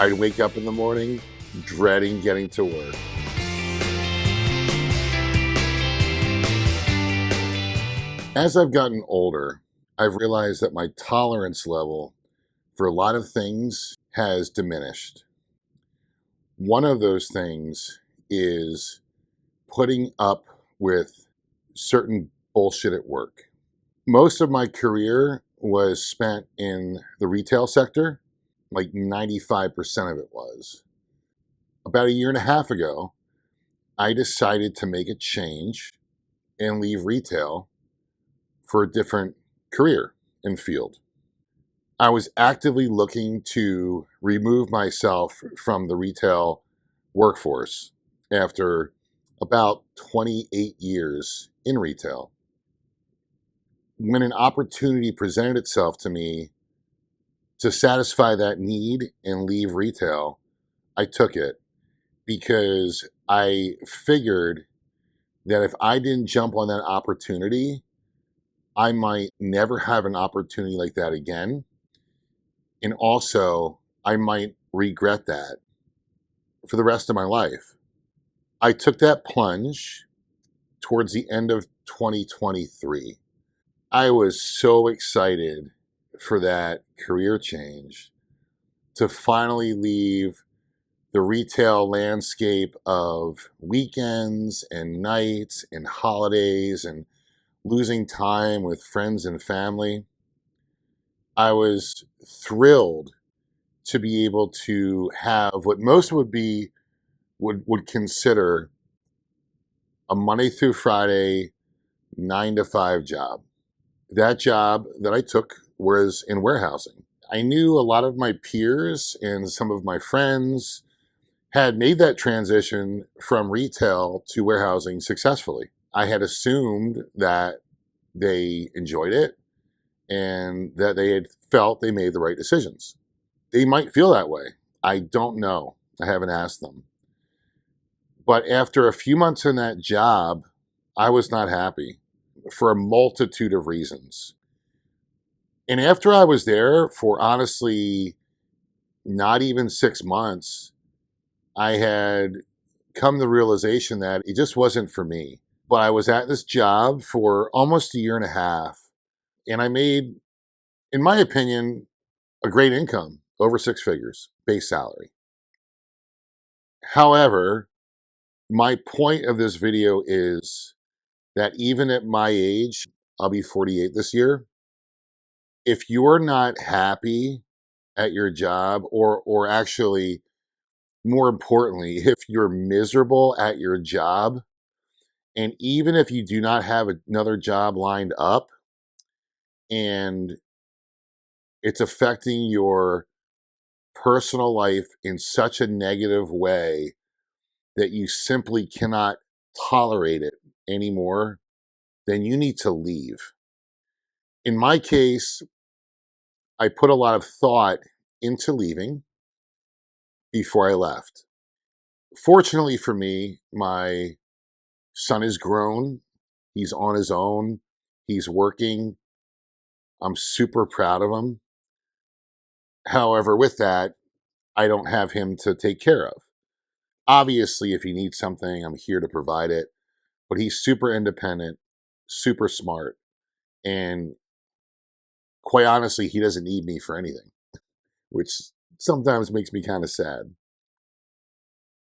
I'd wake up in the morning dreading getting to work. As I've gotten older, I've realized that my tolerance level for a lot of things has diminished. One of those things is putting up with certain bullshit at work. Most of my career was spent in the retail sector, like 95% of it was. About a year and a half ago, I decided to make a change and leave retail for a different career and field. I was actively looking to remove myself from the retail workforce after about 28 years in retail. When an opportunity presented itself to me to satisfy that need and leave retail, I took it because I figured that if I didn't jump on that opportunity, I might never have an opportunity like that again. And also, I might regret that for the rest of my life. I took that plunge towards the end of 2023. I was so excited for that career change to finally leave the retail landscape of weekends and nights and holidays and losing time with friends and family. I was thrilled to be able to have what most would consider a Monday through Friday 9 to 5 job. That job that I took was in warehousing. I knew a lot of my peers and some of my friends had made that transition from retail to warehousing successfully. I had assumed that they enjoyed it and that they had felt they made the right decisions. They might feel that way. I don't know. I haven't asked them. But after a few months in that job, I was not happy for a multitude of reasons. And after I was there for honestly not even 6 months, I had come to the realization that it just wasn't for me. But I was at this job for almost a year and a half, and I made, in my opinion, a great income, over 6 figures, base salary. However, my point of this video is that even at my age, I'll be 48 this year, if you're not happy at your job, or actually, more importantly, if you're miserable at your job, and even if you do not have another job lined up and it's affecting your personal life in such a negative way that you simply cannot tolerate it anymore, then you need to leave. In my case, I put a lot of thought into leaving before I left. Fortunately for me, my son is grown. He's on his own. He's working. I'm super proud of him. However, with that, I don't have him to take care of. Obviously, if he needs something, I'm here to provide it. But he's super independent, super smart, and quite honestly, he doesn't need me for anything, which sometimes makes me kind of sad.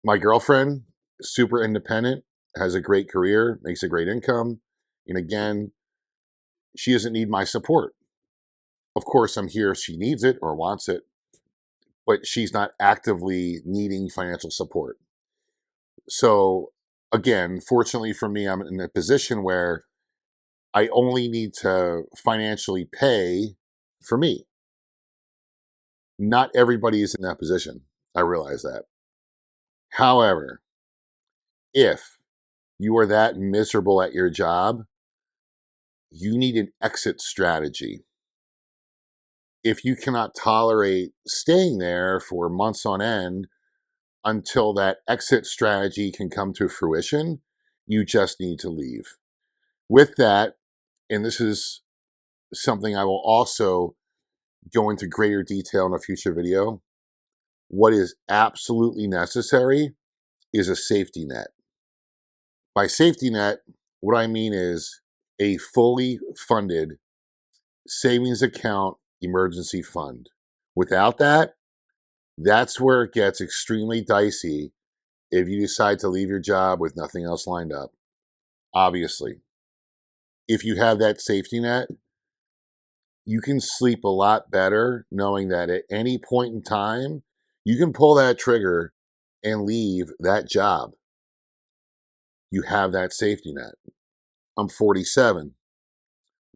My girlfriend, super independent, has a great career, makes a great income. And again, she doesn't need my support. Of course, I'm here if she needs it or wants it, but she's not actively needing financial support. So, again, fortunately for me, I'm in a position where I only need to financially pay for me. Not everybody is in that position. I realize that. However, if you are that miserable at your job, you need an exit strategy. If you cannot tolerate staying there for months on end until that exit strategy can come to fruition, you just need to leave. With that, and this is something I will also go into greater detail in a future video, What is absolutely necessary is a safety net. By safety net, what I mean is a fully funded savings account emergency fund. Without that, that's where it gets extremely dicey if you decide to leave your job with nothing else lined up. Obviously, if you have that safety net, you can sleep a lot better knowing that at any point in time, you can pull that trigger and leave that job. You have that safety net. I'm 47.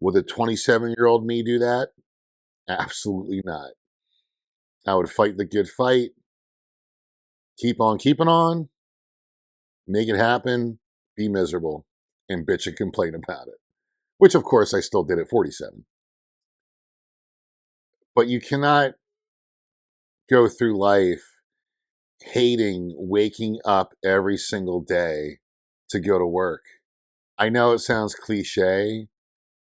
Would a 27-year-old me do that? Absolutely not. I would fight the good fight, keep on keeping on, make it happen, be miserable, and bitch and complain about it. Which, of course, I still did at 47. But you cannot go through life hating waking up every single day to go to work. I know it sounds cliche,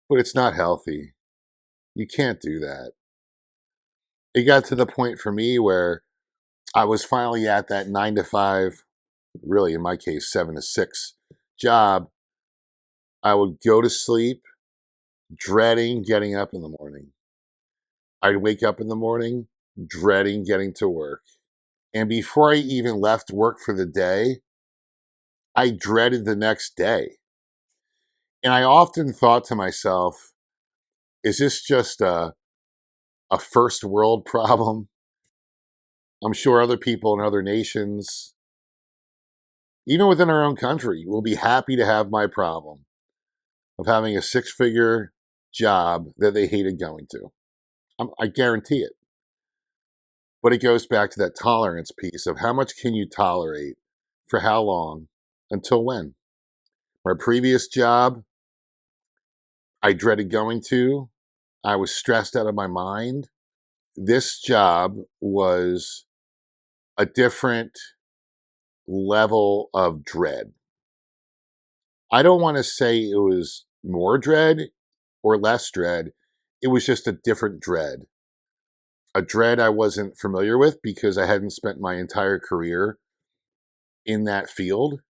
but it's not healthy. You can't do that. It got to the point for me where I was finally at that 9 to 5, really in my case, 7 to 6 job. I would go to sleep dreading getting up in the morning. I'd wake up in the morning dreading getting to work. And before I even left work for the day, I dreaded the next day. And I often thought to myself, is this just a first world problem? I'm sure other people in other nations, even within our own country, will be happy to have my problem of having a 6-figure job that they hated going to. I guarantee it. But it goes back to that tolerance piece of how much can you tolerate for how long, until when? My previous job, I dreaded going to. I was stressed out of my mind. This job was a different level of dread. I don't want to say it was more dread or less dread. It was just a different dread. A dread I wasn't familiar with because I hadn't spent my entire career in that field.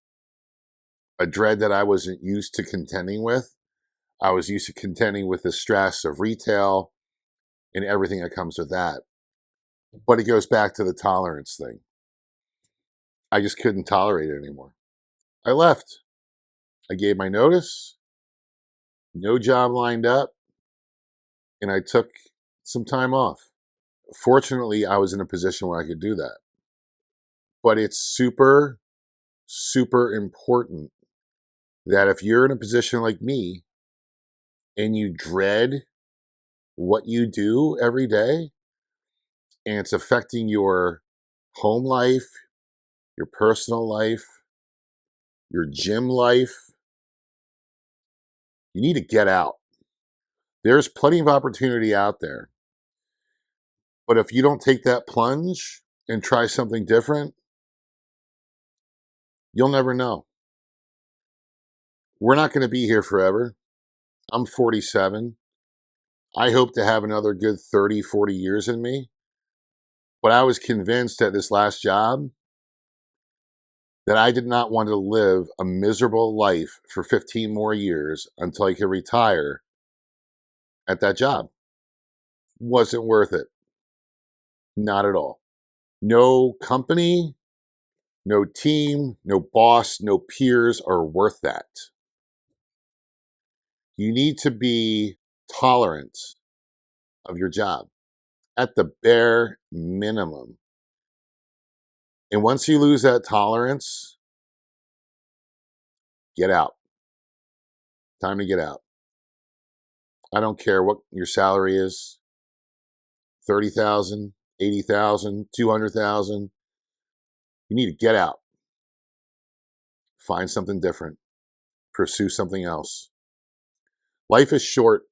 A dread that I wasn't used to contending with. I was used to contending with the stress of retail and everything that comes with that. But it goes back to the tolerance thing. I just couldn't tolerate it anymore. I left. I gave my notice, no job lined up, and I took some time off. Fortunately, I was in a position where I could do that. But it's super, super important that if you're in a position like me and you dread what you do every day and it's affecting your home life, your personal life, your gym life, you need to get out. There's plenty of opportunity out there. But if you don't take that plunge and try something different, you'll never know. We're not going to be here forever. I'm 47. I hope to have another good 30, 40 years in me. But I was convinced at this last job that I did not want to live a miserable life for 15 more years until I could retire at that job. Wasn't worth it. Not at all. No company, no team, no boss, no peers are worth that. You need to be tolerant of your job at the bare minimum. And once you lose that tolerance, get out. Time to get out. I don't care what your salary is. 30,000, 80,000, 200,000. You need to get out. Find something different. Pursue something else. Life is short.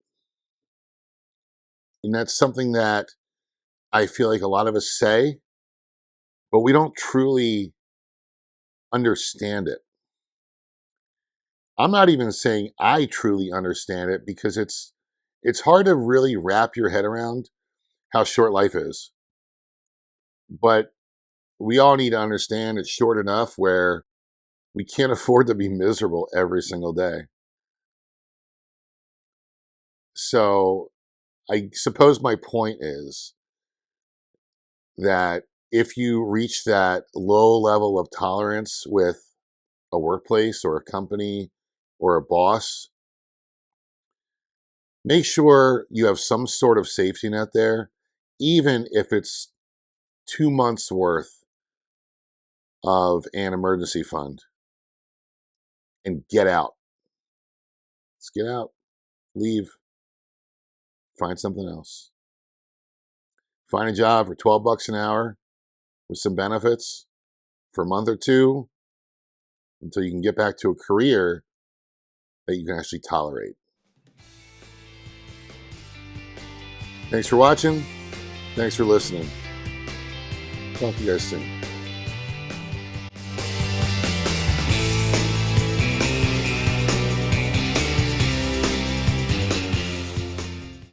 And that's something that I feel like a lot of us say, but we don't truly understand it. I'm not even saying I truly understand it because it's hard to really wrap your head around how short life is. But we all need to understand it's short enough where we can't afford to be miserable every single day. So I suppose my point is that if you reach that low level of tolerance with a workplace or a company or a boss, make sure you have some sort of safety net there, even if it's 2 months worth of an emergency fund, and get out. Let's get out, leave, find something else. Find a job for 12 bucks an hour with some benefits for a month or two until you can get back to a career that you can actually tolerate. Thanks for watching. Thanks for listening. Talk to you guys soon.